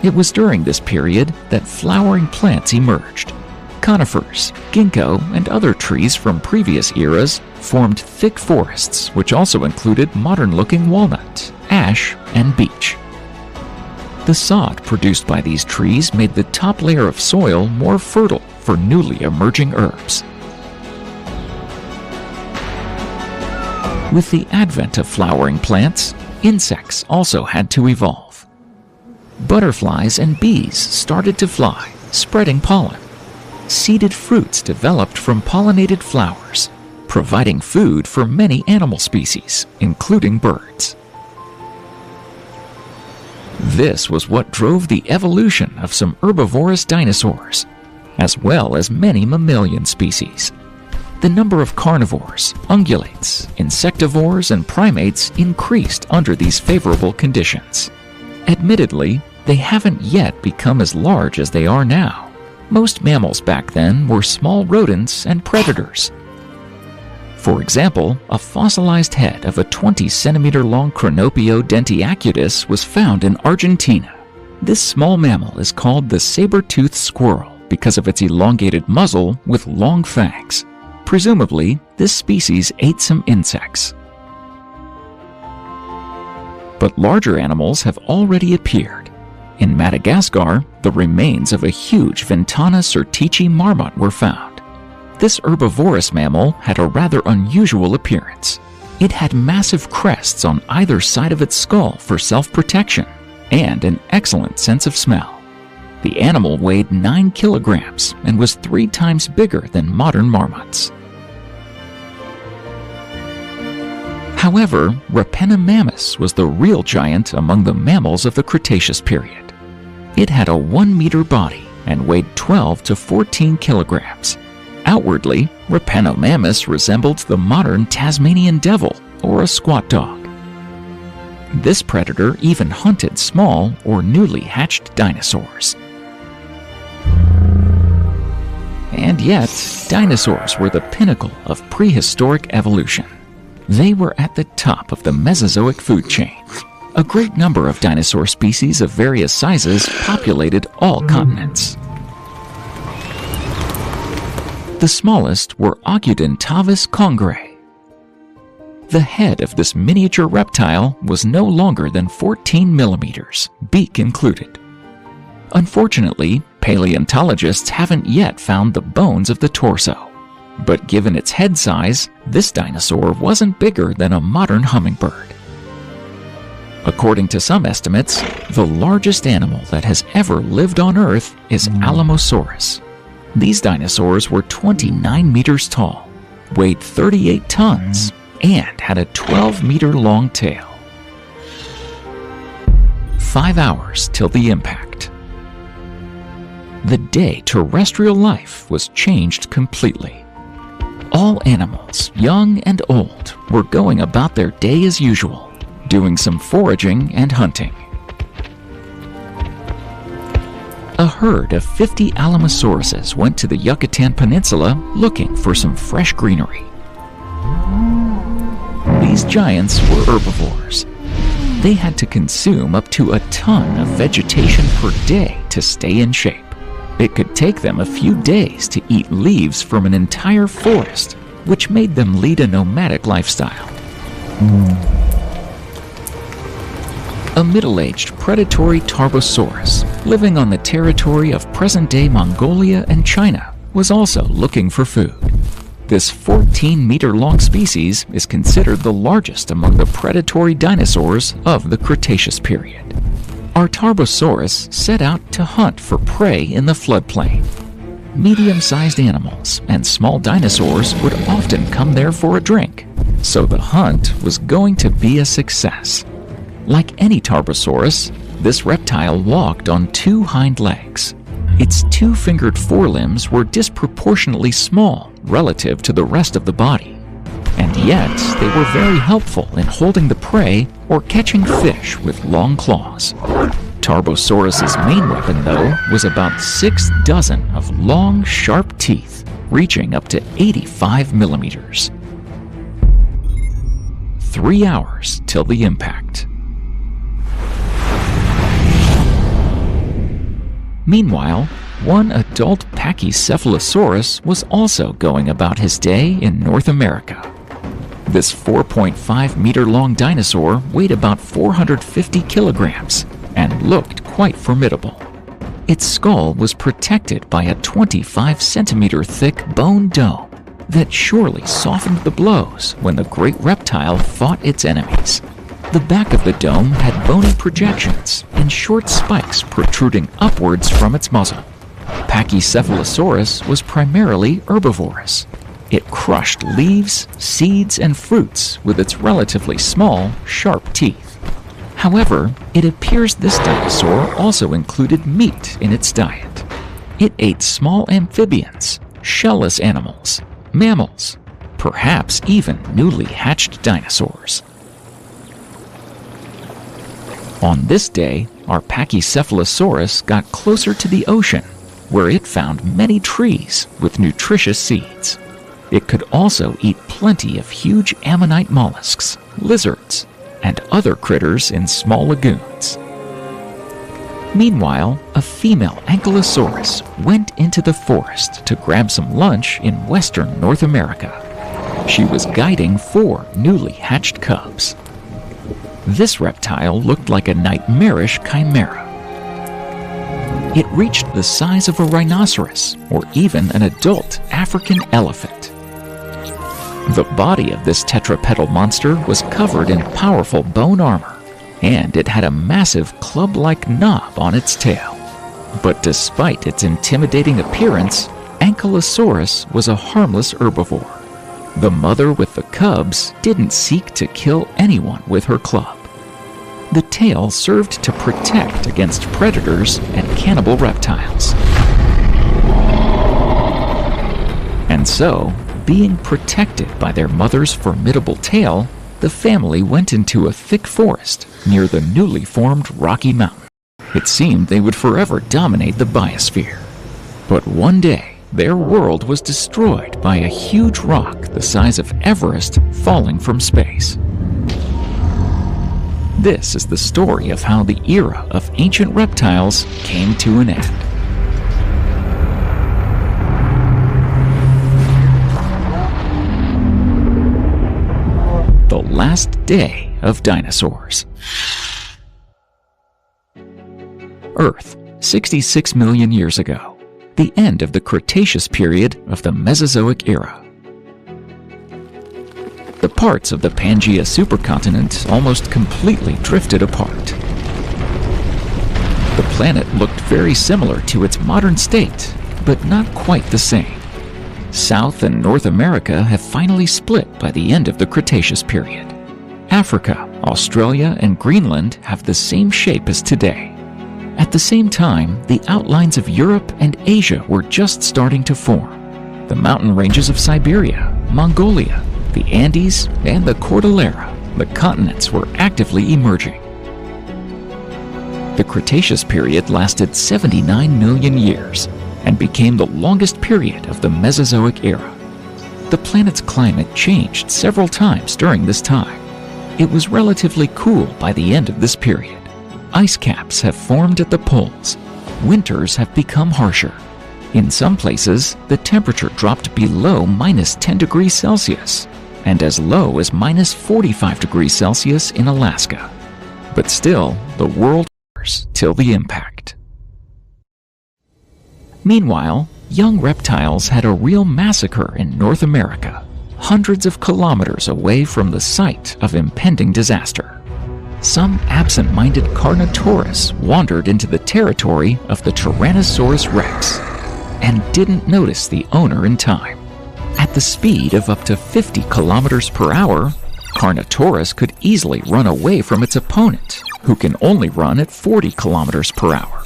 It was during this period that flowering plants emerged. Conifers, ginkgo, and other trees from previous eras formed thick forests, which also included modern-looking walnut, ash, and beech. The sod produced by these trees made the top layer of soil more fertile for newly emerging herbs. With the advent of flowering plants, insects also had to evolve. Butterflies and bees started to fly, spreading pollen. Seeded fruits developed from pollinated flowers, providing food for many animal species, including birds. This was what drove the evolution of some herbivorous dinosaurs, as well as many mammalian species. The number of carnivores, ungulates, insectivores, and primates increased under these favorable conditions. Admittedly, they haven't yet become as large as they are now. Most mammals back then were small rodents and predators. For example, a fossilized head of a 20-centimeter-long Cronopio dentiacutus was found in Argentina. This small mammal is called the saber-toothed squirrel because of its elongated muzzle with long fangs. Presumably, this species ate some insects. But larger animals have already appeared. In Madagascar, the remains of a huge Ventana certici marmot were found. This herbivorous mammal had a rather unusual appearance. It had massive crests on either side of its skull for self-protection and an excellent sense of smell. The animal weighed 9 kilograms and was 3 times bigger than modern marmots. However, Rapenimammus was the real giant among the mammals of the Cretaceous period. It had a 1-meter body and weighed 12 to 14 kilograms. Outwardly, Rapenimammus resembled the modern Tasmanian devil or a squat dog. This predator even hunted small or newly hatched dinosaurs. And yet, dinosaurs were the pinnacle of prehistoric evolution. They were at the top of the Mesozoic food chain. A great number of dinosaur species of various sizes populated all continents. The smallest were Occidentavis congre. The head of this miniature reptile was no longer than 14 millimeters, beak included. Unfortunately, paleontologists haven't yet found the bones of the torso. But given its head size, this dinosaur wasn't bigger than a modern hummingbird. According to some estimates, the largest animal that has ever lived on Earth is Alamosaurus. These dinosaurs were 29 meters tall, weighed 38 tons, and had a 12-meter-long tail. 5 hours till the impact. The day terrestrial life was changed completely. All animals, young and old, were going about their day as usual, doing some foraging and hunting. A herd of 50 Alamosauruses went to the Yucatan Peninsula looking for some fresh greenery. These giants were herbivores. They had to consume up to a ton of vegetation per day to stay in shape. It could take them a few days to eat leaves from an entire forest, which made them lead a nomadic lifestyle. A middle-aged predatory Tarbosaurus, living on the territory of present-day Mongolia and China, was also looking for food. This 14-meter-long species is considered the largest among the predatory dinosaurs of the Cretaceous period. Our Tarbosaurus set out to hunt for prey in the floodplain. Medium-sized animals and small dinosaurs would often come there for a drink, so the hunt was going to be a success. Like any Tarbosaurus, this reptile walked on 2 hind legs. Its 2-fingered forelimbs were disproportionately small relative to the rest of the body, and yet they were very helpful in holding the prey or catching fish with long claws. Tarbosaurus's main weapon, though, was about 6 dozen of long, sharp teeth, reaching up to 85 millimeters. 3 hours till the impact. Meanwhile, one adult Pachycephalosaurus was also going about his day in North America. This 4.5-meter-long dinosaur weighed about 450 kilograms and looked quite formidable. Its skull was protected by a 25-centimeter-thick bone dome that surely softened the blows when the great reptile fought its enemies. The back of the dome had bony projections and short spikes protruding upwards from its muzzle. Pachycephalosaurus was primarily herbivorous. It crushed leaves, seeds, and fruits with its relatively small, sharp teeth. However, it appears this dinosaur also included meat in its diet. It ate small amphibians, shellless animals, mammals, perhaps even newly hatched dinosaurs. On this day, our Pachycephalosaurus got closer to the ocean, where it found many trees with nutritious seeds. It could also eat plenty of huge ammonite mollusks, lizards, and other critters in small lagoons. Meanwhile, a female Ankylosaurus went into the forest to grab some lunch in western North America. She was guiding 4 newly hatched cubs. This reptile looked like a nightmarish chimera. It reached the size of a rhinoceros or even an adult African elephant. The body of this tetrapedal monster was covered in powerful bone armor, and it had a massive club-like knob on its tail. But despite its intimidating appearance, Ankylosaurus was a harmless herbivore. The mother with the cubs didn't seek to kill anyone with her club. The tail served to protect against predators and cannibal reptiles. And so, being protected by their mother's formidable tail, the family went into a thick forest near the newly formed Rocky Mountain. It seemed they would forever dominate the biosphere. But one day, their world was destroyed by a huge rock the size of Everest falling from space. This is the story of how the era of ancient reptiles came to an end. The last day of dinosaurs. Earth, 66 million years ago. The end of the Cretaceous period of the Mesozoic era. The parts of the Pangaea supercontinent almost completely drifted apart. The planet looked very similar to its modern state, but not quite the same. South and North America have finally split by the end of the Cretaceous period. Africa, Australia, and Greenland have the same shape as today. At the same time, the outlines of Europe and Asia were just starting to form. The mountain ranges of Siberia, Mongolia, the Andes, and the Cordillera, the continents were actively emerging. The Cretaceous period lasted 79 million years and became the longest period of the Mesozoic era. The planet's climate changed several times during this time. It was relatively cool by the end of this period. Ice caps have formed at the poles. Winters have become harsher. In some places, the temperature dropped below -10 degrees Celsius, and as low as -45 degrees Celsius in Alaska. But still, the world wars till the impact. Meanwhile, young reptiles had a real massacre in North America, hundreds of kilometers away from the site of impending disaster. Some absent-minded Carnotaurus wandered into the territory of the Tyrannosaurus rex and didn't notice the owner in time. At the speed of up to 50 kilometers per hour, Carnotaurus could easily run away from its opponent, who can only run at 40 kilometers per hour.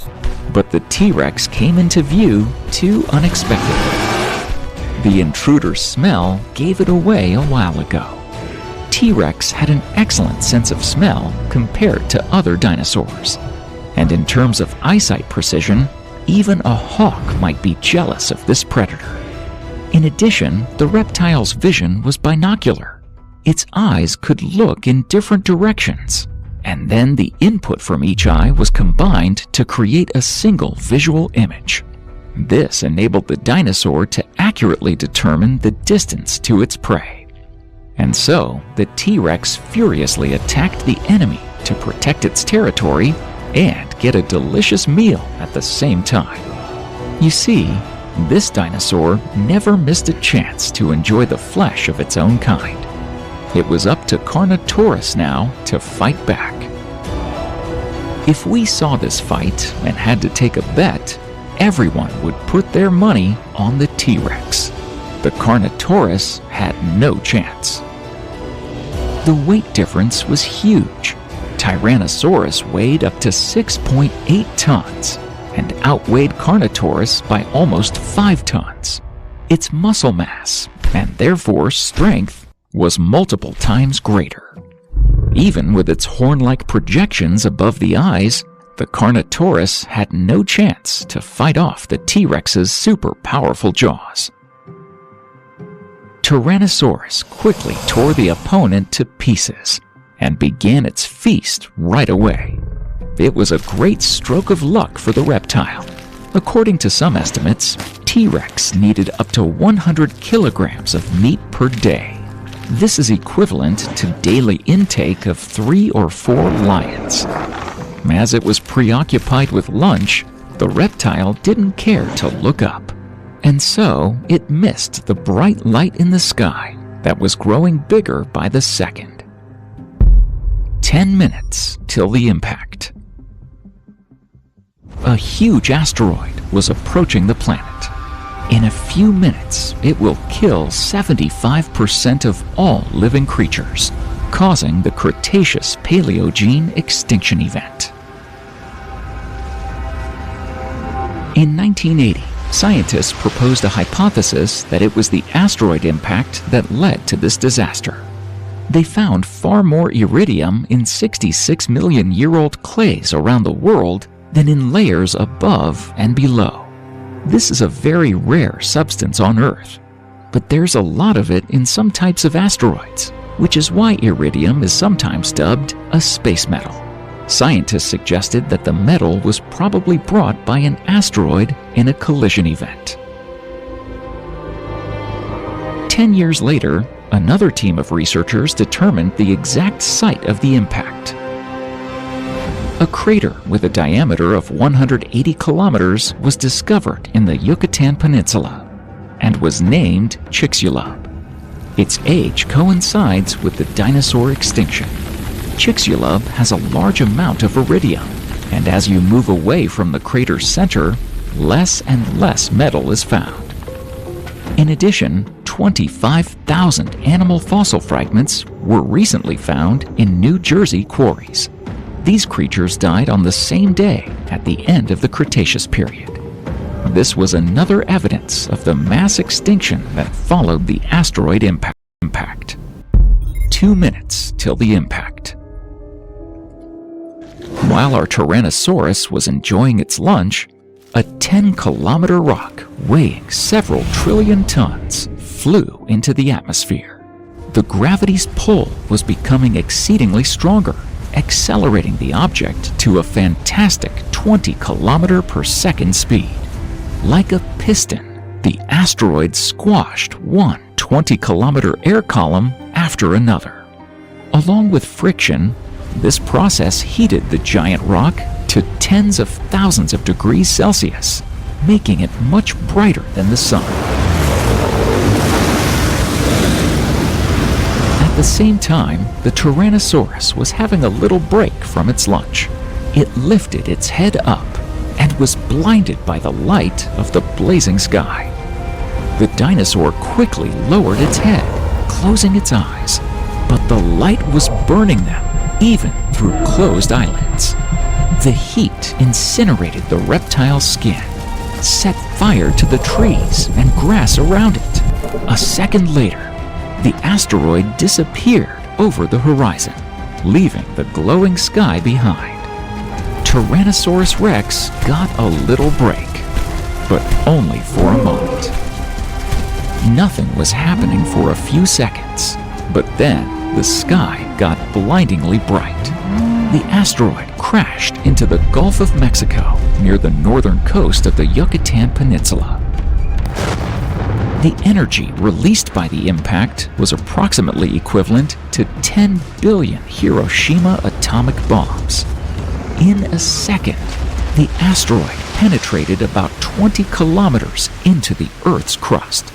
But the T-Rex came into view too unexpectedly. The intruder's smell gave it away a while ago. T-Rex had an excellent sense of smell compared to other dinosaurs. And in terms of eyesight precision, even a hawk might be jealous of this predator. In addition, the reptile's vision was binocular. Its eyes could look in different directions. and then the input from each eye was combined to create a single visual image. This enabled the dinosaur to accurately determine the distance to its prey. And so, the T-Rex furiously attacked the enemy to protect its territory and get a delicious meal at the same time. You see, this dinosaur never missed a chance to enjoy the flesh of its own kind. It was up to Carnotaurus now to fight back. If we saw this fight and had to take a bet, everyone would put their money on the T-Rex. The Carnotaurus had no chance. The weight difference was huge. Tyrannosaurus weighed up to 6.8 tons and outweighed Carnotaurus by almost 5 tons. Its muscle mass, and therefore strength, was multiple times greater. Even with its horn-like projections above the eyes, the Carnotaurus had no chance to fight off the T-Rex's super powerful jaws. Tyrannosaurus quickly tore the opponent to pieces and began its feast right away. It was a great stroke of luck for the reptile. According to some estimates, T-Rex needed up to 100 kilograms of meat per day. This is equivalent to daily intake of 3 or 4 lions. As it was preoccupied with lunch, the reptile didn't care to look up. And so it missed the bright light in the sky that was growing bigger by the second. 10 minutes till the impact. A huge asteroid was approaching the planet. In a few minutes, it will kill 75% of all living creatures, causing the Cretaceous-Paleogene extinction event. In 1980, scientists proposed a hypothesis that it was the asteroid impact that led to this disaster. They found far more iridium in 66 million-year-old clays around the world than in layers above and below. This is a very rare substance on Earth, but there's a lot of it in some types of asteroids, which is why iridium is sometimes dubbed a space metal. Scientists suggested that the metal was probably brought by an asteroid in a collision event. 10 years later, another team of researchers determined the exact site of the impact. A crater with a diameter of 180 kilometers was discovered in the Yucatan Peninsula and was named Chicxulub. Its age coincides with the dinosaur extinction. Chicxulub has a large amount of iridium, and as you move away from the crater's center, less and less metal is found. In addition, 25,000 animal fossil fragments were recently found in New Jersey quarries. These creatures died on the same day at the end of the Cretaceous period. This was another evidence of the mass extinction that followed the asteroid impact. 2 minutes till the impact. While our Tyrannosaurus was enjoying its lunch, a 10-kilometer rock weighing several trillion tons flew into the atmosphere. The gravity's pull was becoming exceedingly stronger, accelerating the object to a fantastic 20 km per second speed. Like a piston, the asteroid squashed one 20-kilometer air column after another. Along with friction, this process heated the giant rock to tens of thousands of degrees Celsius, making it much brighter than the sun. At the same time, the Tyrannosaurus was having a little break from its lunch. It lifted its head up and was blinded by the light of the blazing sky. The dinosaur quickly lowered its head, closing its eyes, but the light was burning them even through closed eyelids. The heat incinerated the reptile's skin, set fire to the trees and grass around it. A second later, the asteroid disappeared over the horizon, leaving the glowing sky behind. Tyrannosaurus Rex got a little break, but only for a moment. Nothing was happening for a few seconds, but then the sky got blindingly bright. the asteroid crashed into the Gulf of Mexico near the northern coast of the Yucatan Peninsula. The energy released by the impact was approximately equivalent to 10 billion Hiroshima atomic bombs. In a second, the asteroid penetrated about 20 kilometers into the Earth's crust.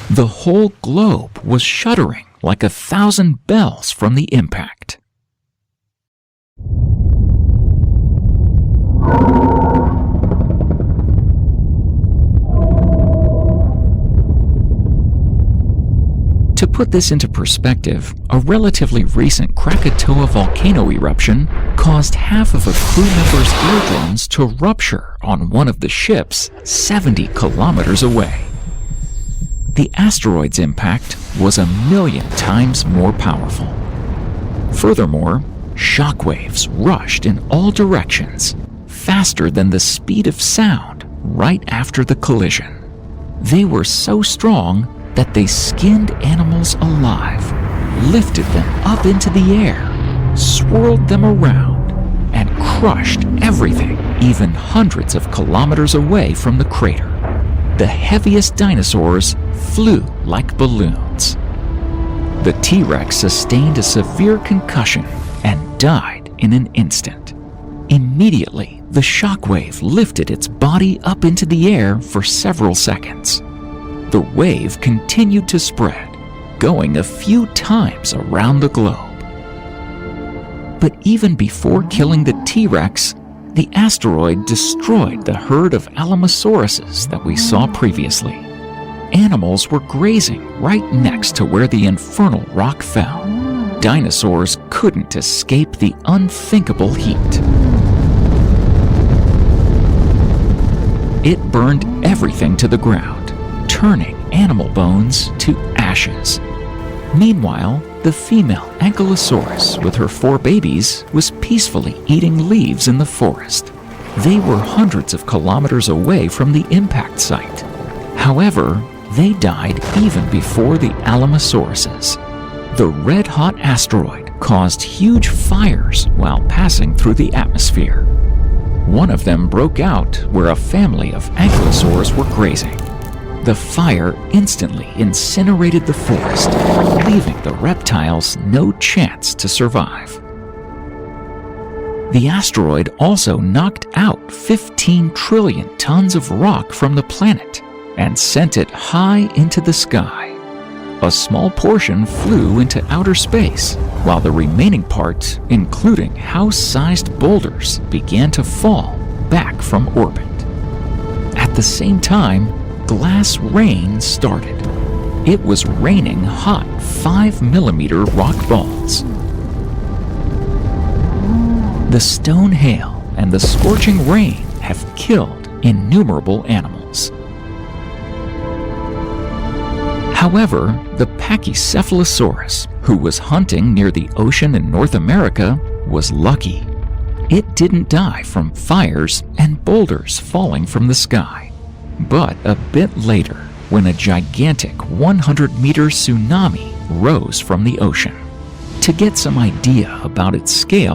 The whole globe was shuddering like 1,000 bells from the impact. To put this into perspective, a relatively recent Krakatoa volcano eruption caused half of a crew member's eardrums to rupture on one of the ships 70 kilometers away. The asteroid's impact was 1,000,000 times more powerful. Furthermore, shockwaves rushed in all directions, faster than the speed of sound right after the collision. They were so strong that they skinned animals alive, lifted them up into the air, swirled them around, and crushed everything even hundreds of kilometers away from the crater. The heaviest dinosaurs flew like balloons. The T-Rex sustained a severe concussion and died in an instant. Immediately, the shockwave lifted its body up into the air for several seconds. The wave continued to spread, going a few times around the globe. But even before killing the T-Rex, the asteroid destroyed the herd of Alamosauruses that we saw previously. Animals were grazing right next to where the infernal rock fell. Dinosaurs couldn't escape the unthinkable heat. It burned everything to the ground, turning animal bones to ashes. Meanwhile, the female Ankylosaurus with her 4 babies was peacefully eating leaves in the forest. They were hundreds of kilometers away from the impact site. However, they died even before the Alamosauruses. The red-hot asteroid caused huge fires while passing through the atmosphere. One of them broke out where a family of ankylosaurs were grazing. The fire instantly incinerated the forest, leaving the reptiles no chance to survive. The asteroid also knocked out 15 trillion tons of rock from the planet and sent it high into the sky. A small portion flew into outer space, while the remaining part, including house-sized boulders, began to fall back from orbit. At the same time, glass rain started. It was raining hot 5-millimeter rock balls. The stone hail and the scorching rain have killed innumerable animals. However, the Pachycephalosaurus, who was hunting near the ocean in North America, was lucky. It didn't die from fires and boulders falling from the sky. But a bit later, when a gigantic 100-meter tsunami rose from the ocean. To get some idea about its scale,